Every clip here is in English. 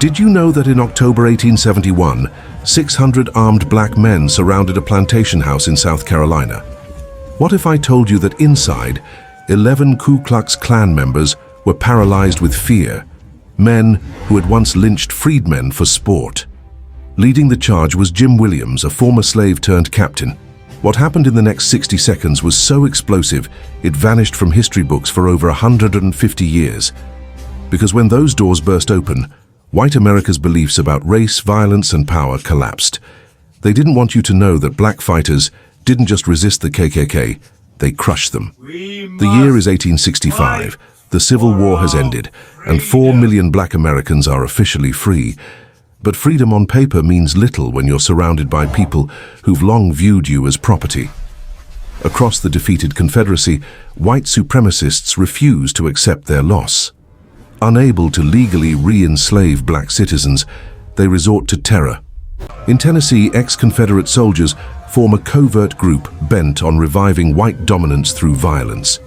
Did you know that in October 1871, 600 armed black men surrounded a plantation house in South Carolina? What if I told you that inside, 11 Ku Klux Klan members were paralyzed with fear, men who had once lynched freedmen for sport? Leading the charge was Jim Williams, a former slave turned captain. What happened in the next 60 seconds was so explosive, it vanished from history books for over 150 years. Because when those doors burst open, white America's beliefs about race, violence, and power collapsed. They didn't want you to know that black fighters didn't just resist the KKK, they crushed them. The year is 1865. The Civil War has ended, and 4 million black Americans are officially free. But freedom on paper means little when you're surrounded by people who've long viewed you as property. Across the defeated Confederacy, white supremacists refuse to accept their loss. Unable to legally re-enslave black citizens, they resort to terror. In Tennessee, ex-Confederate soldiers form a covert group bent on reviving white dominance through violence.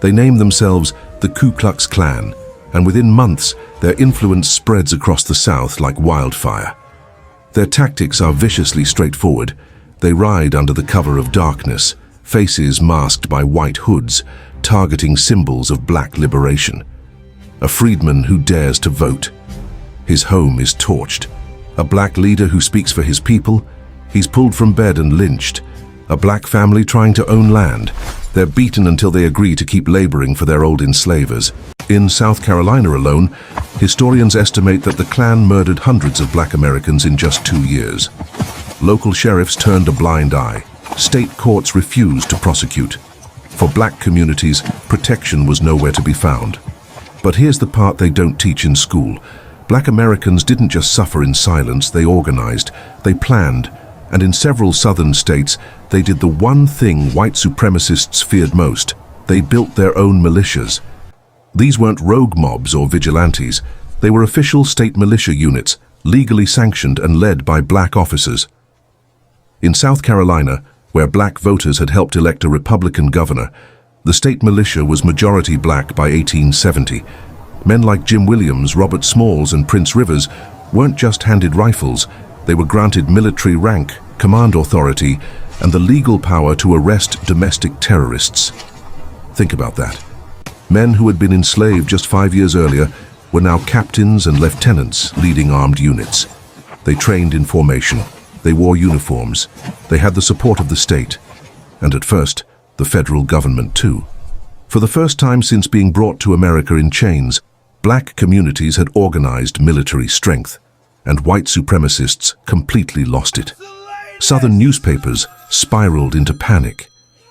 They name themselves the Ku Klux Klan, and within months, their influence spreads across the South like wildfire. Their tactics are viciously straightforward. They ride under the cover of darkness, faces masked by white hoods, targeting symbols of black liberation. A freedman who dares to vote. His home is torched. A black leader who speaks for his people. He's pulled from bed and lynched. A black family trying to own land. They're beaten until they agree to keep laboring for their old enslavers. In South Carolina alone, historians estimate that the Klan murdered hundreds of black Americans in just 2 years. Local sheriffs turned a blind eye. State courts refused to prosecute. For black communities, protection was nowhere to be found. But here's the part they don't teach in school. Black Americans didn't just suffer in silence, they organized, they planned, and in several southern states, they did the one thing white supremacists feared most. They built their own militias. These weren't rogue mobs or vigilantes. They were official state militia units, legally sanctioned and led by black officers. In South Carolina, where black voters had helped elect a Republican governor, the state militia was majority black by 1870. Men like Jim Williams, Robert Smalls, and Prince Rivers weren't just handed rifles. They were granted military rank, command authority, and the legal power to arrest domestic terrorists. Think about that. Men who had been enslaved just 5 years earlier were now captains and lieutenants leading armed units. They trained in formation. They wore uniforms. They had the support of the state. And at first, the federal government too. For the first time since being brought to America in chains, black communities had organized military strength, and white supremacists completely lost it. Southern newspapers spiraled into panic.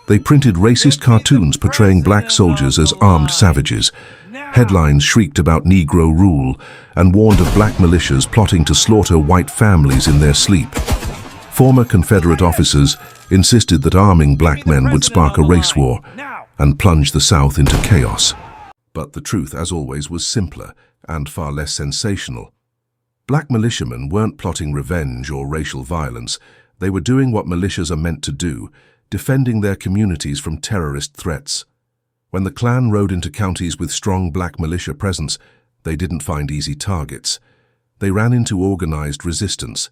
They printed racist cartoons portraying black soldiers as armed savages. Headlines shrieked about Negro rule and warned of black militias plotting to slaughter white families in their sleep. Former Confederate officers insisted that arming black men would spark a race war and plunge the South into chaos. But the truth, as always, was simpler and far less sensational. Black militiamen weren't plotting revenge or racial violence. They were doing what militias are meant to do, defending their communities from terrorist threats. When the Klan rode into counties with strong black militia presence, they didn't find easy targets. They ran into organized resistance.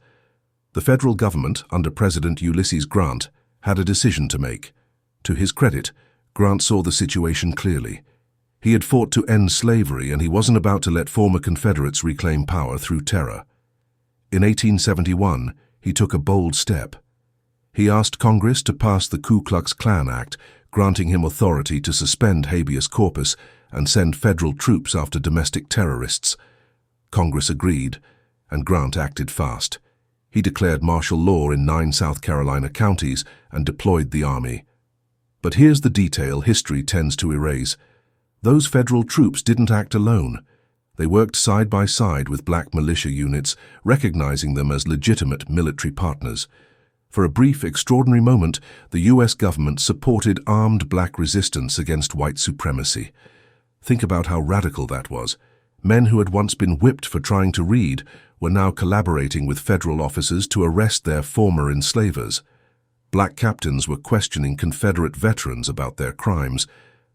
The federal government, under President Ulysses Grant, had a decision to make. To his credit, Grant saw the situation clearly. He had fought to end slavery, and he wasn't about to let former Confederates reclaim power through terror. In 1871, he took a bold step. He asked Congress to pass the Ku Klux Klan Act, granting him authority to suspend habeas corpus and send federal troops after domestic terrorists. Congress agreed, and Grant acted fast. He declared martial law in 9 South Carolina counties and deployed the army. But here's the detail history tends to erase. Those federal troops didn't act alone. They worked side by side with black militia units, recognizing them as legitimate military partners. For a brief, extraordinary moment, the U.S. government supported armed black resistance against white supremacy. Think about how radical that was. Men who had once been whipped for trying to read were now collaborating with federal officers to arrest their former enslavers. Black captains were questioning Confederate veterans about their crimes.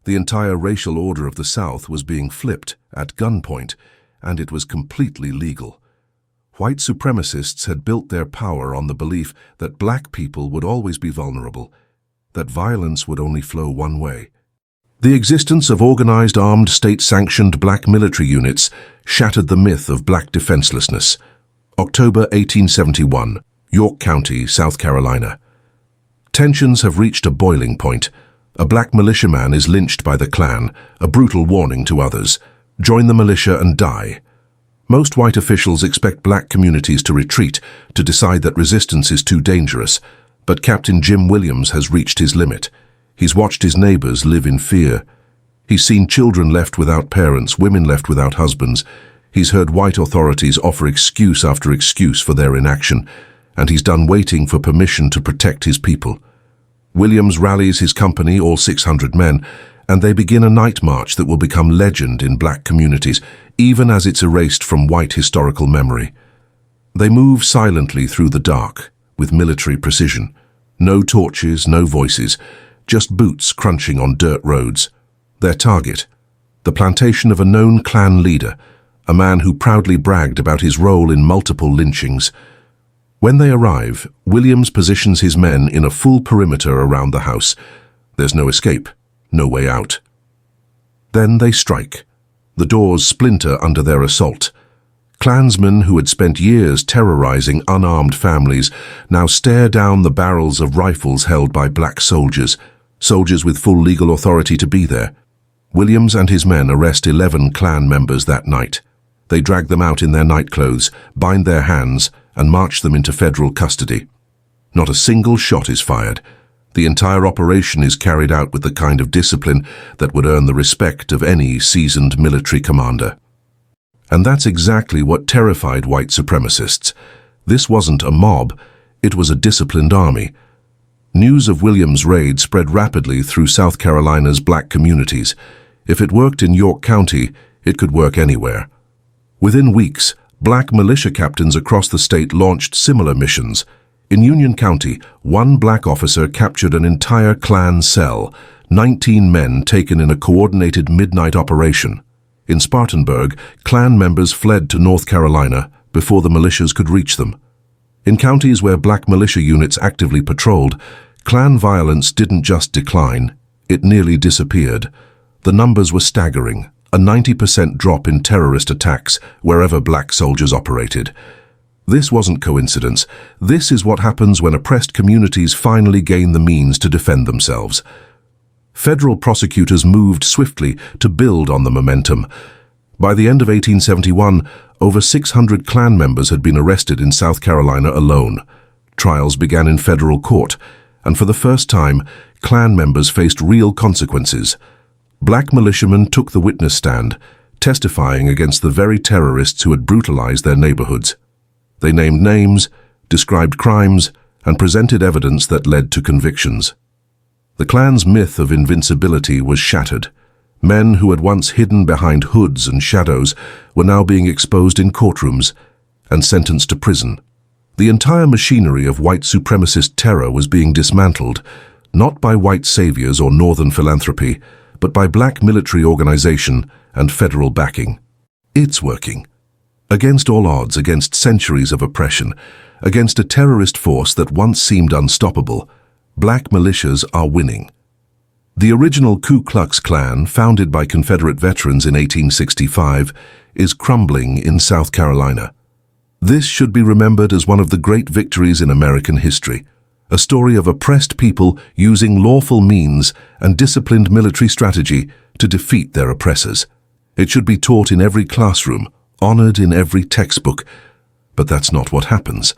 The entire racial order of the South was being flipped at gunpoint, and it was completely legal. White supremacists had built their power on the belief that black people would always be vulnerable, that violence would only flow one way. The existence of organized armed state-sanctioned black military units shattered the myth of black defenselessness. October 1871, York County, South Carolina. Tensions have reached a boiling point. A black militiaman is lynched by the Klan, a brutal warning to others. Join the militia and die. Most white officials expect black communities to retreat, to decide that resistance is too dangerous. But Captain Jim Williams has reached his limit. He's watched his neighbors live in fear. He's seen children left without parents, women left without husbands. He's heard white authorities offer excuse after excuse for their inaction, and he's done waiting for permission to protect his people. Williams rallies his company, all 600 men, and they begin a night march that will become legend in black communities, even as it's erased from white historical memory. They move silently through the dark, with military precision. No torches, no voices, just boots crunching on dirt roads. Their target, the plantation of a known Klan leader, a man who proudly bragged about his role in multiple lynchings. When they arrive, Williams positions his men in a full perimeter around the house. There's no escape, no way out. Then they strike. The doors splinter under their assault. Klansmen who had spent years terrorizing unarmed families now stare down the barrels of rifles held by black soldiers, soldiers with full legal authority to be there. Williams and his men arrest 11 Klan members that night. They drag them out in their nightclothes, bind their hands, and march them into federal custody. Not a single shot is fired. The entire operation is carried out with the kind of discipline that would earn the respect of any seasoned military commander. And that's exactly what terrified white supremacists. This wasn't a mob, it was a disciplined army. News of Williams' raid spread rapidly through South Carolina's black communities. If it worked in York County, it could work anywhere. Within weeks, black militia captains across the state launched similar missions. In Union County, one black officer captured an entire Klan cell, 19 men taken in a coordinated midnight operation. In Spartanburg, Klan members fled to North Carolina before the militias could reach them. In counties where black militia units actively patrolled, Klan violence didn't just decline, it nearly disappeared. The numbers were staggering, a 90% drop in terrorist attacks wherever black soldiers operated. This wasn't coincidence. This is what happens when oppressed communities finally gain the means to defend themselves. Federal prosecutors moved swiftly to build on the momentum. By the end of 1871, over 600 Klan members had been arrested in South Carolina alone. Trials began in federal court, and for the first time, Klan members faced real consequences. Black militiamen took the witness stand, testifying against the very terrorists who had brutalized their neighborhoods. They named names, described crimes, and presented evidence that led to convictions. The Klan's myth of invincibility was shattered. Men who had once hidden behind hoods and shadows were now being exposed in courtrooms and sentenced to prison. The entire machinery of white supremacist terror was being dismantled, not by white saviors or northern philanthropy, but by black military organization and federal backing. It's working. Against all odds, against centuries of oppression, against a terrorist force that once seemed unstoppable, black militias are winning. The original Ku Klux Klan, founded by Confederate veterans in 1865, is crumbling in South Carolina. This should be remembered as one of the great victories in American history, a story of oppressed people using lawful means and disciplined military strategy to defeat their oppressors. It should be taught in every classroom, honored in every textbook, but that's not what happens.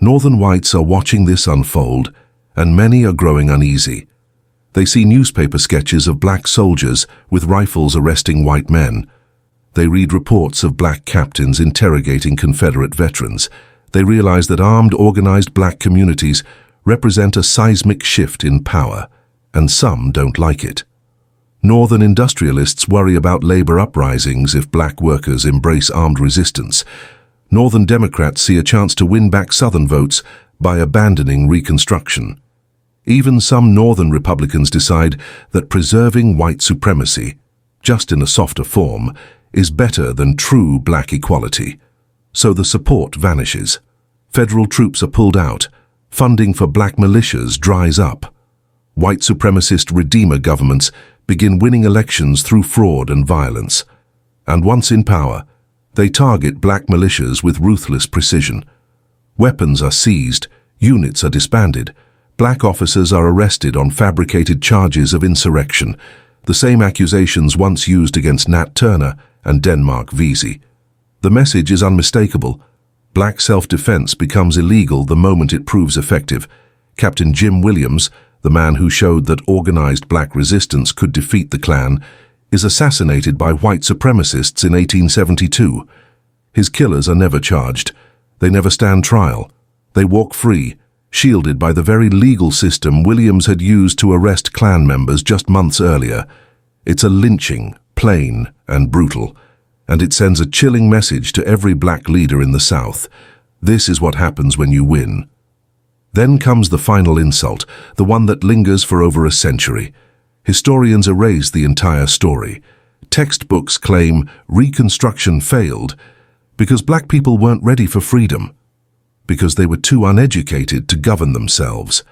Northern whites are watching this unfold, and many are growing uneasy. They see newspaper sketches of black soldiers with rifles arresting white men. They read reports of black captains interrogating Confederate veterans. They realize that armed, organized black communities represent a seismic shift in power, and some don't like it. Northern industrialists worry about labor uprisings if black workers embrace armed resistance. Northern Democrats see a chance to win back Southern votes by abandoning Reconstruction. Even some Northern Republicans decide that preserving white supremacy, just in a softer form, is better than true black equality. So the support vanishes. Federal troops are pulled out. Funding for black militias dries up. White supremacist redeemer governments begin winning elections through fraud and violence. And once in power, they target black militias with ruthless precision. Weapons are seized, units are disbanded, black officers are arrested on fabricated charges of insurrection, the same accusations once used against Nat Turner and Denmark Vesey. The message is unmistakable. Black self-defense becomes illegal the moment it proves effective. Captain Jim Williams, the man who showed that organized black resistance could defeat the Klan, is assassinated by white supremacists in 1872. His killers are never charged. They never stand trial. They walk free, shielded by the very legal system Williams had used to arrest Klan members just months earlier. It's a lynching, plain and brutal, and it sends a chilling message to every black leader in the South. This is what happens when you win. Then comes the final insult, the one that lingers for over a century. Historians erase the entire story. Textbooks claim Reconstruction failed because black people weren't ready for freedom, because they were too uneducated to govern themselves.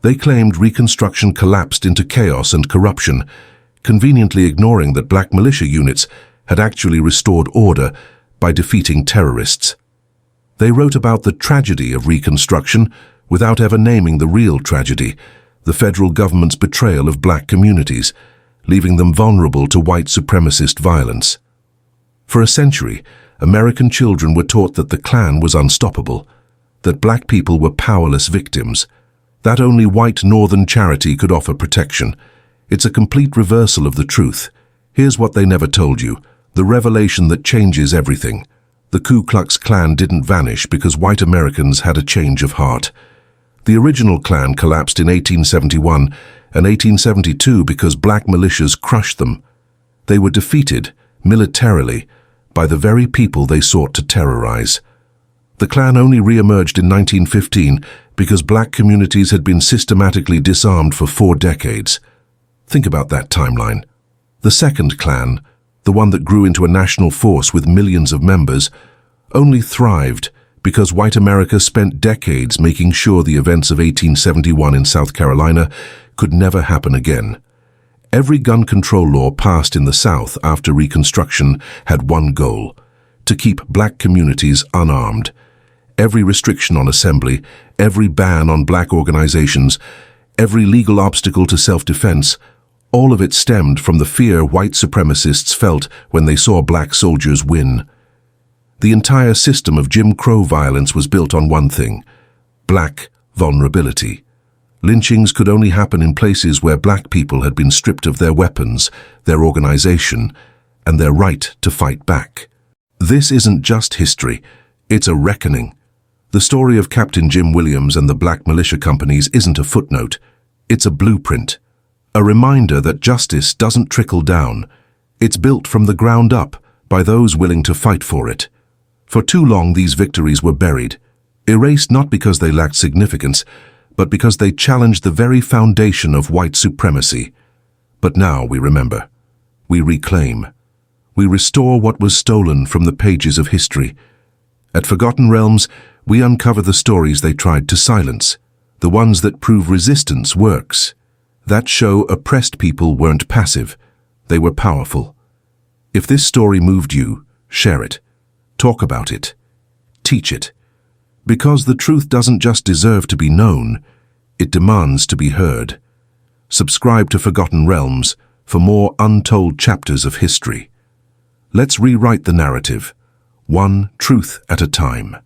They claimed Reconstruction collapsed into chaos and corruption, conveniently ignoring that black militia units had actually restored order by defeating terrorists. They wrote about the tragedy of Reconstruction without ever naming the real tragedy, the federal government's betrayal of black communities, leaving them vulnerable to white supremacist violence. For a century, American children were taught that the Klan was unstoppable, that black people were powerless victims, that only white Northern charity could offer protection. It's a complete reversal of the truth. Here's what they never told you, the revelation that changes everything. The Ku Klux Klan didn't vanish because white Americans had a change of heart. The original Klan collapsed in 1871 and 1872 because black militias crushed them. They were defeated, militarily, by the very people they sought to terrorize. The Klan only re-emerged in 1915 because black communities had been systematically disarmed for 4 decades. Think about that timeline. The second Klan, the one that grew into a national force with millions of members, only thrived because white America spent decades making sure the events of 1871 in South Carolina could never happen again. Every gun control law passed in the South after Reconstruction had one goal: to keep black communities unarmed. Every restriction on assembly, every ban on black organizations, every legal obstacle to self-defense, all of it stemmed from the fear white supremacists felt when they saw black soldiers win. The entire system of Jim Crow violence was built on one thing: black vulnerability. Lynchings could only happen in places where black people had been stripped of their weapons, their organization, and their right to fight back. This isn't just history, it's a reckoning. The story of Captain Jim Williams and the black militia companies isn't a footnote, it's a blueprint. A reminder that justice doesn't trickle down. It's built from the ground up by those willing to fight for it. For too long these victories were buried, erased not because they lacked significance, but because they challenged the very foundation of white supremacy. But now we remember. We reclaim. We restore what was stolen from the pages of history. At Forgotten Realms, we uncover the stories they tried to silence, the ones that prove resistance works, that show oppressed people weren't passive, they were powerful. If this story moved you, share it. Talk about it. Teach it. Because the truth doesn't just deserve to be known, it demands to be heard. Subscribe to Forgotten Realms for more untold chapters of history. Let's rewrite the narrative, one truth at a time.